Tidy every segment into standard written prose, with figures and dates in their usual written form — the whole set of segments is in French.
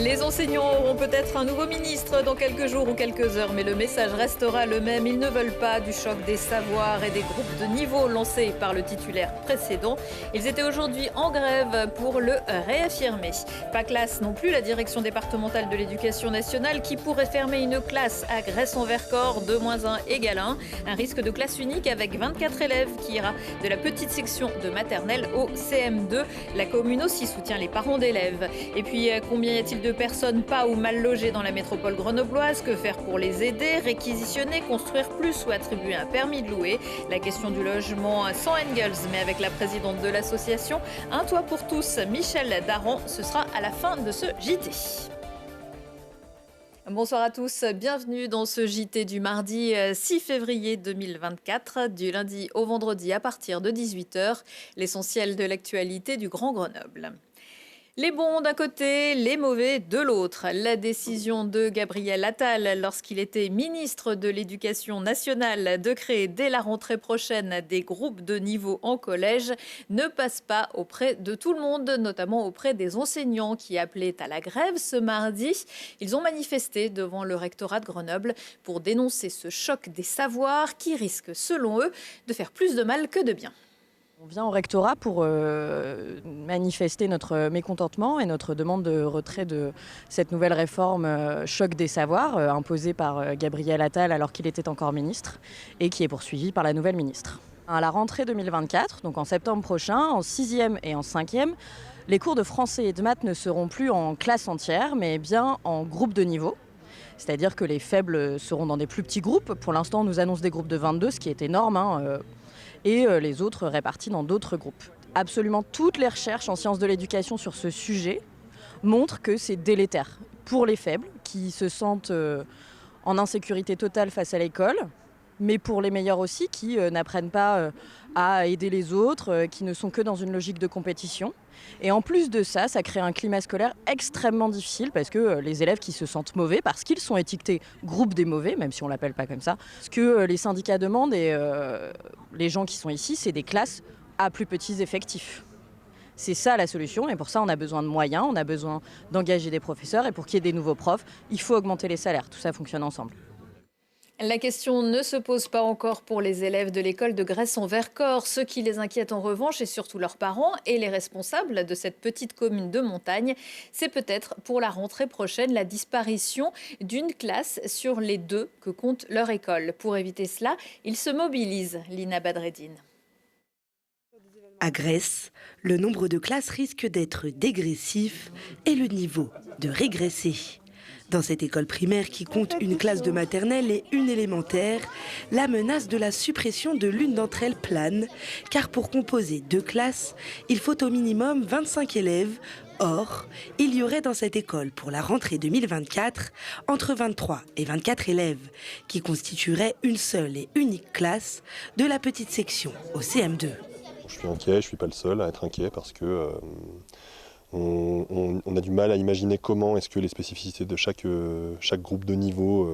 Les enseignants auront peut-être un nouveau ministre dans quelques jours ou quelques heures, mais le message restera le même. Ils ne veulent pas du choc des savoirs et des groupes de niveau lancés par le titulaire précédent. Ils étaient aujourd'hui en grève pour le réaffirmer. Pas classe non plus la direction départementale de l'éducation nationale qui pourrait fermer une classe à Gresse-en-Vercors, 2-1 égale 1. Un risque de classe unique avec 24 élèves qui ira de la petite section de maternelle au CM2. La commune aussi soutient les parents d'élèves. Et puis, combien y a-t-il de personnes pas ou mal logées dans la métropole grenobloise? Que faire pour les aider? Réquisitionner, construire plus ou attribuer un permis de louer? La question du logement sans Engels, mais avec la présidente de l'association Un toit pour tous, Michèle Daran, ce sera à la fin de ce JT. Bonsoir à tous, bienvenue dans ce JT du mardi 6 février 2024, du lundi au vendredi à partir de 18h, l'essentiel de l'actualité du Grand Grenoble. Les bons d'un côté, les mauvais de l'autre. La décision de Gabriel Attal, lorsqu'il était ministre de l'Éducation nationale, de créer dès la rentrée prochaine des groupes de niveau en collège, ne passe pas auprès de tout le monde, notamment auprès des enseignants qui appelaient à la grève ce mardi. Ils ont manifesté devant le rectorat de Grenoble pour dénoncer ce choc des savoirs qui risque, selon eux, de faire plus de mal que de bien. On vient au rectorat pour manifester notre mécontentement et notre demande de retrait de cette nouvelle réforme choc des savoirs imposée par Gabriel Attal alors qu'il était encore ministre et qui est poursuivie par la nouvelle ministre. À la rentrée 2024, donc en septembre prochain, en 6e et en 5e, les cours de français et de maths ne seront plus en classe entière mais bien en groupe de niveau. C'est-à-dire que les faibles seront dans des plus petits groupes. Pour l'instant, on nous annonce des groupes de 22, ce qui est énorme, et les autres répartis dans d'autres groupes. Absolument toutes les recherches en sciences de l'éducation sur ce sujet montrent que c'est délétère pour les faibles qui se sentent en insécurité totale face à l'école, mais pour les meilleurs aussi qui n'apprennent pas à aider les autres, qui ne sont que dans une logique de compétition. Et en plus de ça, ça crée un climat scolaire extrêmement difficile parce que les élèves qui se sentent mauvais, parce qu'ils sont étiquetés groupe des mauvais, même si on ne l'appelle pas comme ça, ce que les syndicats demandent et les gens qui sont ici, c'est des classes à plus petits effectifs. C'est ça la solution et pour ça on a besoin de moyens, on a besoin d'engager des professeurs et pour qu'il y ait des nouveaux profs, il faut augmenter les salaires. Tout ça fonctionne ensemble. La question ne se pose pas encore pour les élèves de l'école de Gresse-en-Vercors. Ce qui les inquiète en revanche, et surtout leurs parents et les responsables de cette petite commune de montagne, c'est peut-être pour la rentrée prochaine la disparition d'une classe sur les 2 que compte leur école. Pour éviter cela, ils se mobilisent, Lina Badreddine. À Gresse, le nombre de classes risque d'être dégressif et le niveau de régresser. Dans cette école primaire qui compte une classe de maternelle et une élémentaire, la menace de la suppression de l'une d'entre elles plane, car pour composer 2 classes, il faut au minimum 25 élèves. Or, il y aurait dans cette école pour la rentrée 2024 entre 23 et 24 élèves, qui constitueraient une seule et unique classe de la petite section au CM2. Je suis inquiet, je ne suis pas le seul à être inquiet parce que on a du mal à imaginer comment est-ce que les spécificités de chaque groupe de niveau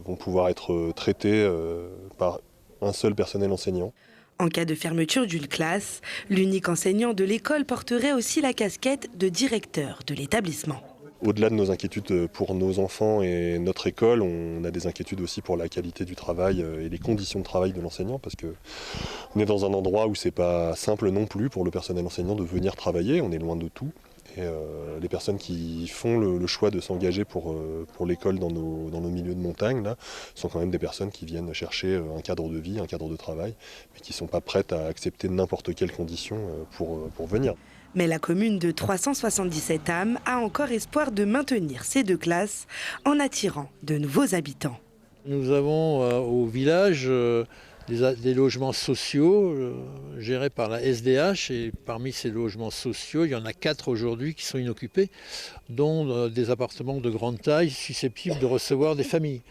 vont pouvoir être traitées par un seul personnel enseignant. En cas de fermeture d'une classe, l'unique enseignant de l'école porterait aussi la casquette de directeur de l'établissement. Au-delà de nos inquiétudes pour nos enfants et notre école, on a des inquiétudes aussi pour la qualité du travail et les conditions de travail de l'enseignant parce qu'on est dans un endroit où c'est pas simple non plus pour le personnel enseignant de venir travailler, on est loin de tout. Et les personnes qui font le choix de s'engager pour l'école dans nos milieux de montagne là, sont quand même des personnes qui viennent chercher un cadre de vie, un cadre de travail, mais qui ne sont pas prêtes à accepter n'importe quelle condition pour venir. Mais la commune de 377 âmes a encore espoir de maintenir ces 2 classes en attirant de nouveaux habitants. Nous avons au village des logements sociaux gérés par la SDH et parmi ces logements sociaux, il y en a 4 aujourd'hui qui sont inoccupés, dont des appartements de grande taille susceptibles de recevoir des familles.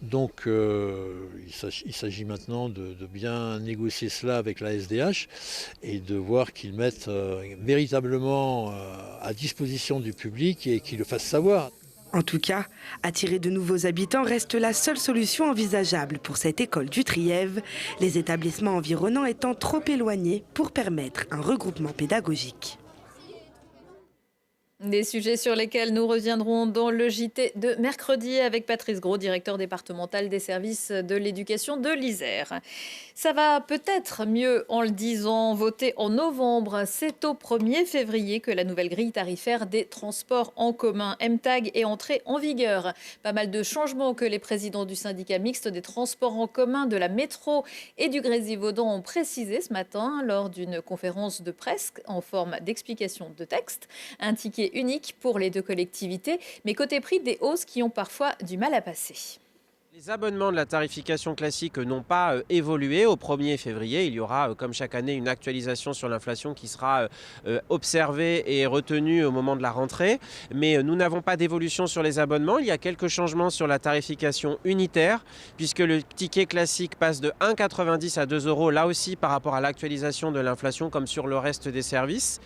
Donc il s'agit maintenant de bien négocier cela avec la SDH et de voir qu'ils mettent véritablement à disposition du public et qu'ils le fassent savoir. En tout cas, attirer de nouveaux habitants reste la seule solution envisageable pour cette école du Trièves, les établissements environnants étant trop éloignés pour permettre un regroupement pédagogique. Des sujets sur lesquels nous reviendrons dans le JT de mercredi avec Patrice Gros, directeur départemental des services de l'éducation de l'Isère. Ça va peut-être mieux en le disant. Voté en novembre, c'est au 1er février que la nouvelle grille tarifaire des transports en commun MTAG est entrée en vigueur. Pas mal de changements que les présidents du syndicat mixte des transports en commun, de la métro et du Grésivaudan ont précisé ce matin lors d'une conférence de presse en forme d'explication de texte. Un ticket unique pour les deux collectivités, mais côté prix, des hausses qui ont parfois du mal à passer. Les abonnements de la tarification classique n'ont pas évolué. Au 1er février, il y aura, comme chaque année, une actualisation sur l'inflation qui sera observée et retenue au moment de la rentrée. Mais nous n'avons pas d'évolution sur les abonnements. Il y a quelques changements sur la tarification unitaire, puisque le ticket classique passe de 1,90 à 2 €, là aussi par rapport à l'actualisation de l'inflation, comme sur le reste des services.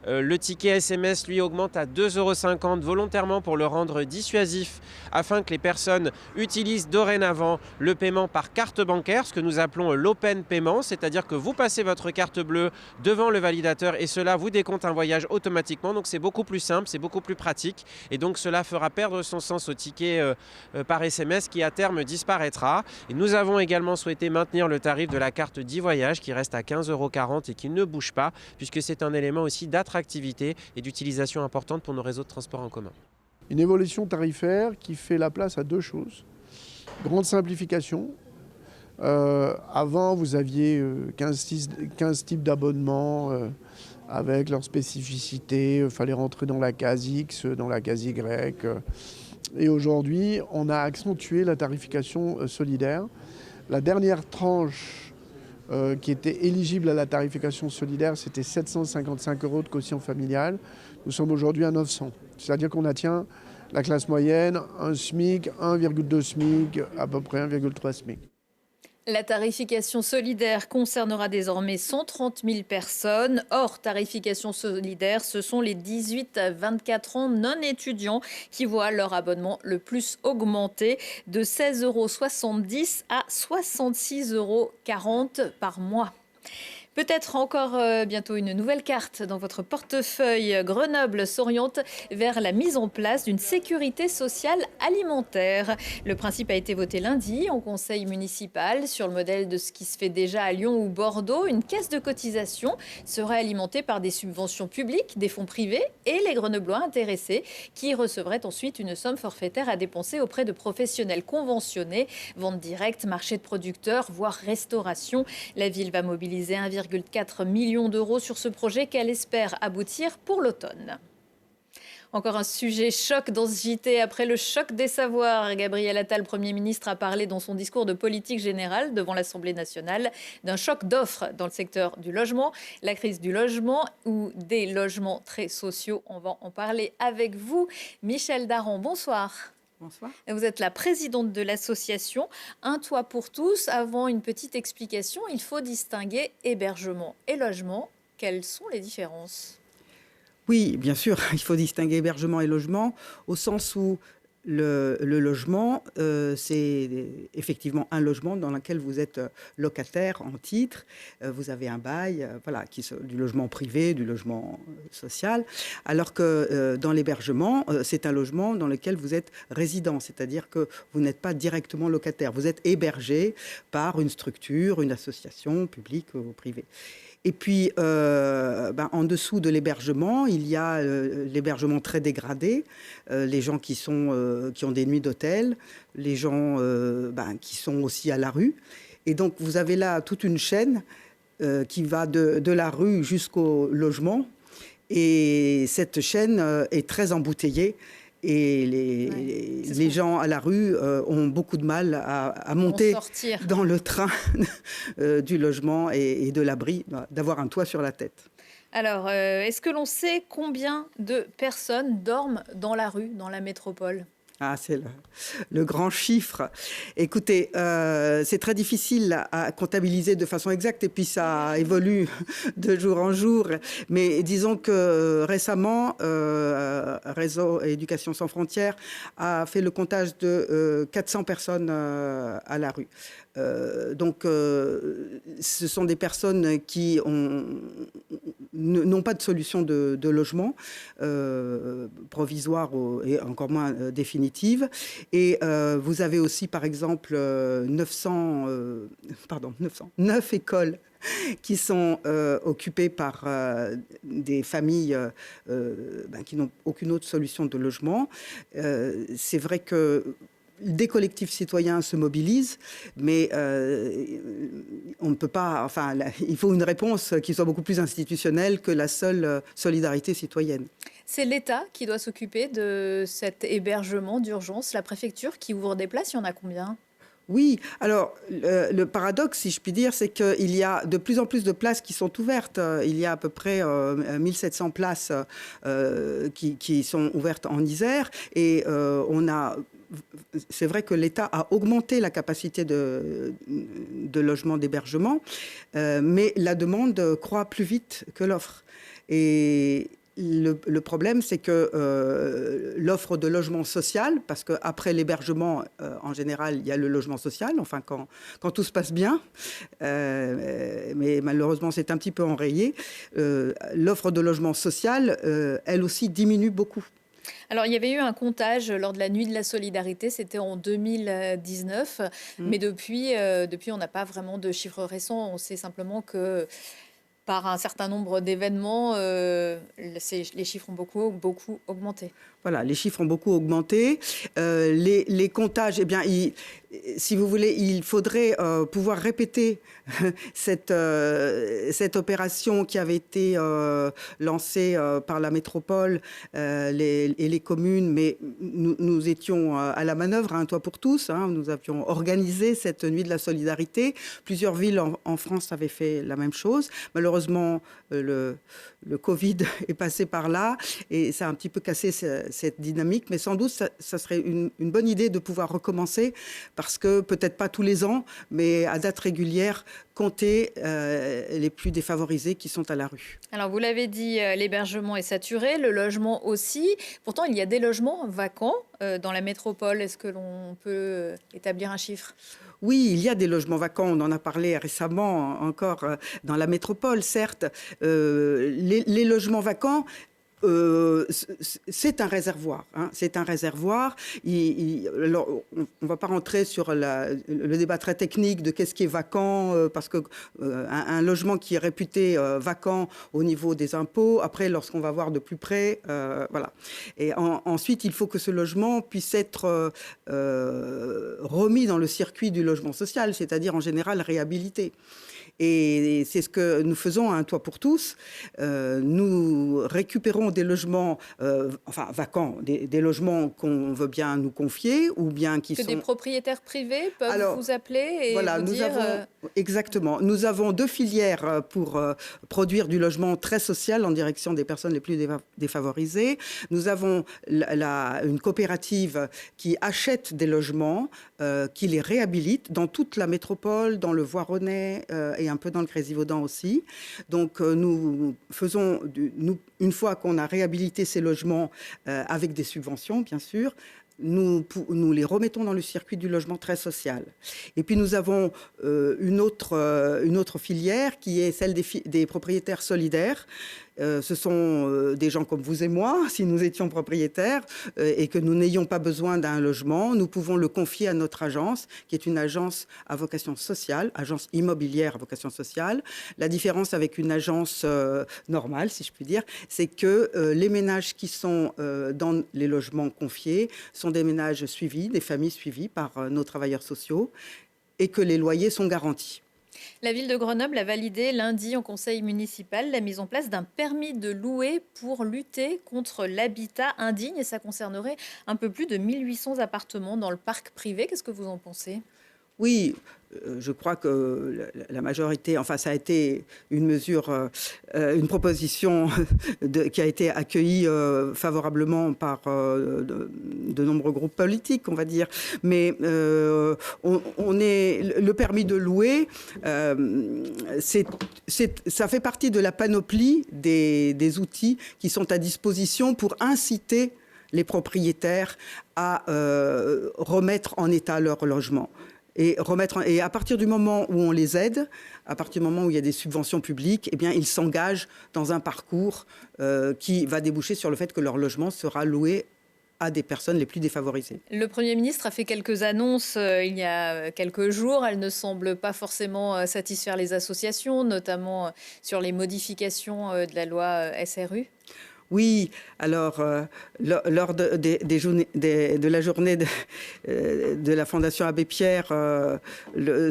Le ticket SMS, lui, augmente à 2,50 € volontairement pour le rendre dissuasif, afin que les personnes utilisent dorénavant le paiement par carte bancaire, ce que nous appelons l'open paiement, c'est-à-dire que vous passez votre carte bleue devant le validateur et cela vous décompte un voyage automatiquement. Donc c'est beaucoup plus simple, c'est beaucoup plus pratique et donc cela fera perdre son sens au ticket par SMS qui à terme disparaîtra. Et nous avons également souhaité maintenir le tarif de la carte d'e-voyage qui reste à 15,40 € et qui ne bouge pas puisque c'est un élément aussi d'attractivité et d'utilisation importante pour nos réseaux de transport en commun. Une évolution tarifaire qui fait la place à deux choses. Grande simplification. Avant, vous aviez 15 types d'abonnements avec leurs spécificités. Il fallait rentrer dans la case X, dans la case Y. Et aujourd'hui, on a accentué la tarification solidaire. La dernière tranche qui était éligible à la tarification solidaire, c'était 755 € de quotient familial. Nous sommes aujourd'hui à 900. C'est-à-dire qu'on atteint la classe moyenne, un SMIC, 1,2 SMIC, à peu près 1,3 SMIC. La tarification solidaire concernera désormais 130 000 personnes. Hors tarification solidaire, ce sont les 18 à 24 ans non étudiants qui voient leur abonnement le plus augmenter de 16,70 € à 66,40 € par mois. Peut-être encore bientôt une nouvelle carte dans votre portefeuille. Grenoble s'oriente vers la mise en place d'une sécurité sociale alimentaire. Le principe a été voté lundi en conseil municipal sur le modèle de ce qui se fait déjà à Lyon ou Bordeaux. Une caisse de cotisation serait alimentée par des subventions publiques, des fonds privés et les Grenoblois intéressés qui recevraient ensuite une somme forfaitaire à dépenser auprès de professionnels conventionnés. Vente directe, marché de producteurs, voire restauration. La ville va mobiliser 1,4 million d'euros sur ce projet qu'elle espère aboutir pour l'automne. Encore un sujet choc dans ce JT. Après le choc des savoirs, Gabriel Attal, Premier ministre, a parlé dans son discours de politique générale devant l'Assemblée nationale d'un choc d'offres dans le secteur du logement. La crise du logement ou des logements très sociaux, on va en parler avec vous. Michel Daron, bonsoir. Bonsoir. Vous êtes la présidente de l'association Un Toit pour tous. Avant une petite explication, il faut distinguer hébergement et logement. Quelles sont les différences ? Oui, bien sûr, il faut distinguer hébergement et logement au sens où le logement, c'est effectivement un logement dans lequel vous êtes locataire en titre. Vous avez un bail, voilà, du logement privé, du logement social. Alors que dans l'hébergement, c'est un logement dans lequel vous êtes résident. C'est-à-dire que vous n'êtes pas directement locataire. Vous êtes hébergé par une structure, une association publique ou privée. Et puis, en dessous de l'hébergement, il y a l'hébergement très dégradé, les gens qui ont des nuits d'hôtel, les gens qui sont aussi à la rue. Et donc, vous avez là toute une chaîne qui va de la rue jusqu'au logement. Et cette chaîne est très embouteillée. Et les gens à la rue ont beaucoup de mal à monter dans le train du logement et de l'abri, d'avoir un toit sur la tête. Alors, est-ce que l'on sait combien de personnes dorment dans la rue, dans la métropole ? Ah, c'est le grand chiffre. Écoutez, c'est très difficile à comptabiliser de façon exacte et puis ça évolue de jour en jour. Mais disons que récemment, Réseau Éducation sans frontières a fait le comptage de 400 personnes à la rue. Donc, ce sont des personnes qui ont n'ont pas de solution de logement provisoire et encore moins définitive. Et vous avez aussi, par exemple, 9 écoles qui sont occupées par des familles qui n'ont aucune autre solution de logement. C'est vrai que des collectifs citoyens se mobilisent, mais on ne peut pas. Enfin, il faut une réponse qui soit beaucoup plus institutionnelle que la seule solidarité citoyenne. C'est l'État qui doit s'occuper de cet hébergement d'urgence, la préfecture qui ouvre des places, il y en a combien ? Oui, alors le paradoxe, si je puis dire, c'est qu'il y a de plus en plus de places qui sont ouvertes. Il y a à peu près 1700 places qui sont ouvertes en Isère et c'est vrai que l'État a augmenté la capacité de logement, d'hébergement, mais la demande croît plus vite que l'offre. Et le problème, c'est que l'offre de logement social, parce qu'après l'hébergement, en général, il y a le logement social, enfin quand tout se passe bien, mais malheureusement, c'est un petit peu enrayé, l'offre de logement social, elle aussi, diminue beaucoup. Alors, il y avait eu un comptage lors de la Nuit de la Solidarité, c'était en 2019, mais depuis, on n'a pas vraiment de chiffres récents. On sait simplement que par un certain nombre d'événements, les chiffres ont beaucoup augmenté. Voilà, les chiffres ont beaucoup augmenté. Les comptages, eh bien, si vous voulez, il faudrait pouvoir répéter cette opération qui avait été lancée par la métropole et les communes, mais nous étions à la manœuvre, un toit pour tous. Nous avions organisé cette nuit de la solidarité. Plusieurs villes en France avaient fait la même chose. Malheureusement, le Covid est passé par là et ça a un petit peu cassé cette dynamique, mais sans doute ça serait une bonne idée de pouvoir recommencer parce que peut-être pas tous les ans, mais à date régulière, compter les plus défavorisés qui sont à la rue. Alors vous l'avez dit, l'hébergement est saturé, le logement aussi. Pourtant, il y a des logements vacants dans la métropole. Est-ce que l'on peut établir un chiffre ? Oui, il y a des logements vacants, on en a parlé récemment encore dans la métropole, certes. Les logements vacants, c'est un réservoir. C'est un réservoir. Alors, on ne va pas rentrer sur le débat très technique de qu'est-ce qui est vacant, parce que un logement qui est réputé vacant au niveau des impôts, après, lorsqu'on va voir de plus près, voilà. Et ensuite, il faut que ce logement puisse être remis dans le circuit du logement social, c'est-à-dire en général réhabilité. Et c'est ce que nous faisons à Un Toit pour tous. Nous récupérons des logements, vacants, des logements qu'on veut bien nous confier ou bien qui sont... des propriétaires privés peuvent vous appeler et voilà, vous dire... Exactement. Nous avons 2 filières pour produire du logement très social en direction des personnes les plus défavorisées. Nous avons une coopérative qui achète des logements, qui les réhabilite dans toute la métropole, dans le Voironnais et un peu dans le Grésivaudan aussi. Donc nous faisons, une fois qu'on a réhabilité ces logements avec des subventions, bien sûr, nous les remettons dans le circuit du logement très social. Et puis nous avons une autre filière qui est celle des propriétaires solidaires. Ce sont des gens comme vous et moi, si nous étions propriétaires et que nous n'ayons pas besoin d'un logement, nous pouvons le confier à notre agence, qui est une agence à vocation sociale, agence immobilière à vocation sociale. La différence avec une agence normale, si je puis dire, c'est que les ménages qui sont dans les logements confiés sont des ménages suivis, des familles suivies par nos travailleurs sociaux et que les loyers sont garantis. La ville de Grenoble a validé lundi en conseil municipal la mise en place d'un permis de louer pour lutter contre l'habitat indigne. Et ça concernerait un peu plus de 1800 appartements dans le parc privé. Qu'est-ce que vous en pensez ? Oui, je crois que la majorité, enfin ça a été une mesure, une proposition qui a été accueillie favorablement par de nombreux groupes politiques, on va dire. Mais le permis de louer, ça fait partie de la panoplie des outils qui sont à disposition pour inciter les propriétaires à remettre en état leur logement. et à partir du moment où on les aide, à partir du moment où il y a des subventions publiques, eh bien, ils s'engagent dans un parcours qui va déboucher sur le fait que leur logement sera loué à des personnes les plus défavorisées. Le Premier ministre a fait quelques annonces il y a quelques jours. Elles ne semblent pas forcément satisfaire les associations, notamment sur les modifications de la loi SRU. Oui, alors lors de la journée de la Fondation Abbé Pierre,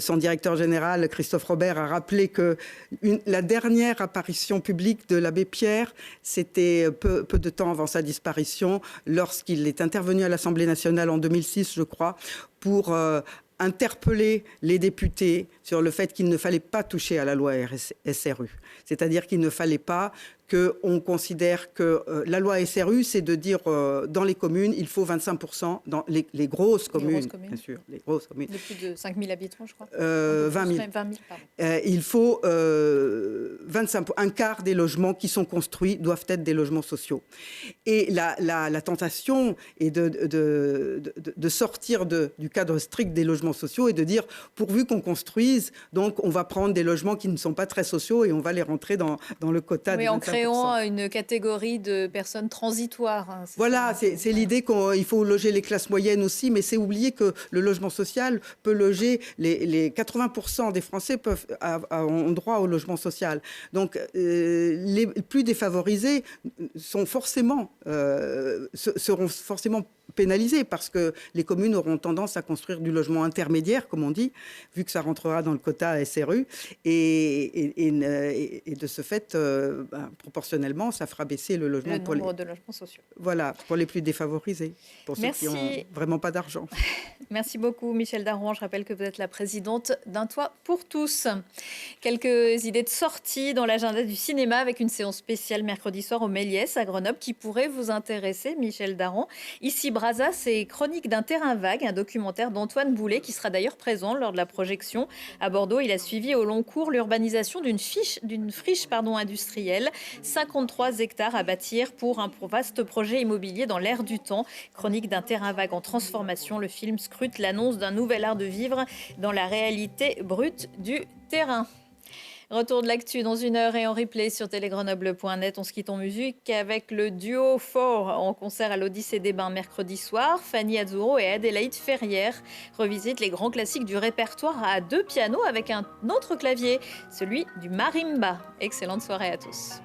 son directeur général, Christophe Robert, a rappelé que la dernière apparition publique de l'abbé Pierre, c'était peu de temps avant sa disparition, lorsqu'il est intervenu à l'Assemblée nationale en 2006, je crois, pour interpeller les députés sur le fait qu'il ne fallait pas toucher à la loi SRU. C'est-à-dire qu'il ne fallait pas qu'on considère que la loi SRU, c'est de dire dans les communes, il faut 25%, dans les grosses communes, bien sûr, les grosses communes. De plus de 5 000 habitants, je crois. 20 000. Il faut un quart des logements qui sont construits doivent être des logements sociaux. Et la tentation est de sortir du cadre strict des logements sociaux et de dire, pourvu qu'on construise, donc on va prendre des logements qui ne sont pas très sociaux et on va les rentrer dans le quota des 25%. Créant une catégorie de personnes transitoires. Voilà, c'est l'idée qu'il faut loger les classes moyennes aussi, mais c'est oublier que le logement social peut loger les 80% des Français ont droit au logement social. Donc les plus défavorisés seront forcément pénalisés parce que les communes auront tendance à construire du logement intermédiaire, comme on dit, vu que ça rentrera dans le quota SRU. Et de ce fait, proportionnellement, ça fera baisser le nombre de logements sociaux. Voilà, pour les plus défavorisés, pour ceux qui n'ont vraiment pas d'argent. Merci beaucoup, Michèle Darouan. Je rappelle que vous êtes la présidente d'Un Toit pour tous. Quelques idées de sortie dans l'agenda du cinéma avec une séance spéciale mercredi soir au Méliès à Grenoble qui pourrait vous intéresser, Michèle Darouan. Ici, Brazza, c'est Chronique d'un terrain vague, un documentaire d'Antoine Boulet qui sera d'ailleurs présent lors de la projection. À Bordeaux, il a suivi au long cours l'urbanisation d'une friche industrielle. 53 hectares à bâtir pour un vaste projet immobilier dans l'air du temps. Chronique d'un terrain vague en transformation. Le film scrute l'annonce d'un nouvel art de vivre dans la réalité brute du terrain. Retour de l'actu dans 1 heure et en replay sur télégrenoble.net. On se quitte en musique avec le duo Fort en concert à l'Odyssée des Bains mercredi soir. Fanny Azzurro et Adélaïde Ferrière revisitent les grands classiques du répertoire à 2 pianos avec un autre clavier, celui du marimba. Excellente soirée à tous.